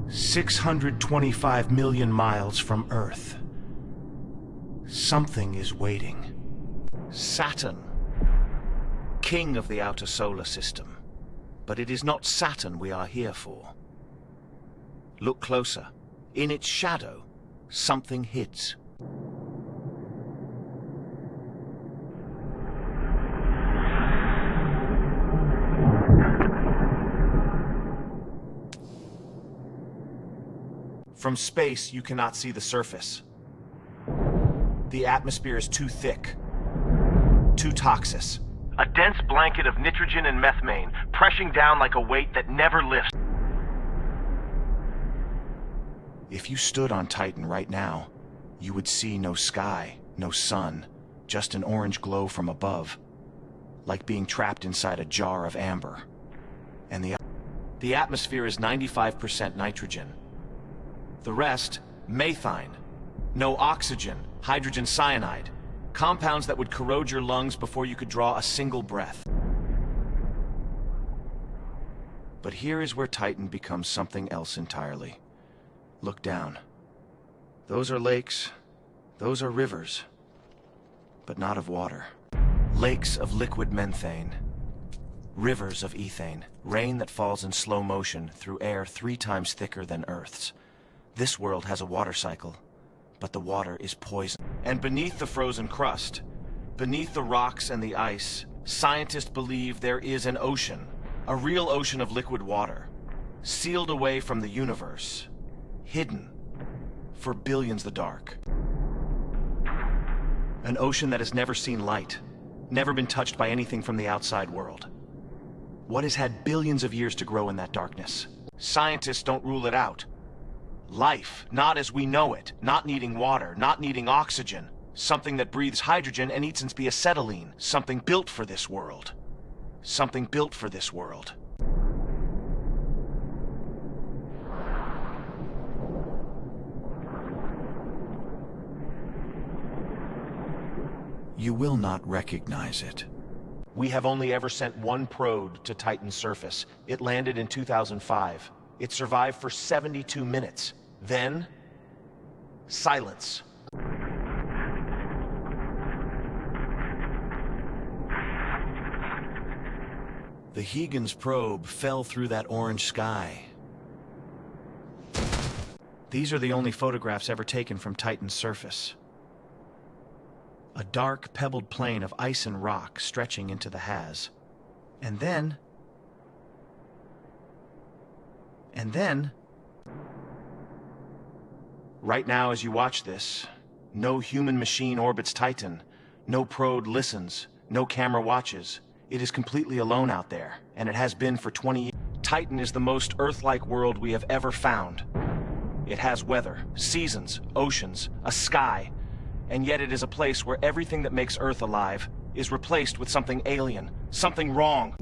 625 million miles from Earth. Something is waiting. Saturn, king of the outer solar system. But it is not Saturn we are here for. Look closer. In its shadow, something hides. From space, you cannot see the surface. The atmosphere is too thick, too toxic. A dense blanket of nitrogen and methane, pressing down like a weight that never lifts. If you stood on Titan right now, you would see no sky, no sun, just an orange glow from above, like being trapped inside a jar of amber. And the atmosphere is 95% nitrogen. The rest, methane. No oxygen, hydrogen cyanide. Compounds that would corrode your lungs before you could draw a single breath. But here is where Titan becomes something else entirely. Look down. Those are lakes, those are rivers, but not of water. Lakes of liquid methane. Rivers of ethane. Rain that falls in slow motion through air 3 times thicker than Earth's. This world has a water cycle, but the water is poison. And beneath the frozen crust, beneath the rocks and the ice, scientists believe there is an ocean, a real ocean of liquid water, sealed away from the universe, hidden for billions the dark. An ocean that has never seen light, never been touched by anything from the outside world. What has had billions of years to grow in that darkness? Scientists don't rule it out. Life, not as we know it, not needing water, not needing oxygen. Something that breathes hydrogen and eats and be acetylene. Something built for this world. Something built for this world. You will not recognize it. We have only ever sent one probe to Titan's surface. It landed in 2005. It survived for 72 minutes. Then, silence. The Huygens probe fell through that orange sky. These are the only photographs ever taken from Titan's surface. A dark, pebbled plain of ice and rock stretching into the haze. And then, right now as you watch this, no human machine orbits Titan, no probe listens, no camera watches. It is completely alone out there, and it has been for 20 years. Titan is the most Earth-like world we have ever found. It has weather, seasons, oceans, a sky, and yet it is a place where everything that makes Earth alive is replaced with something alien, something wrong.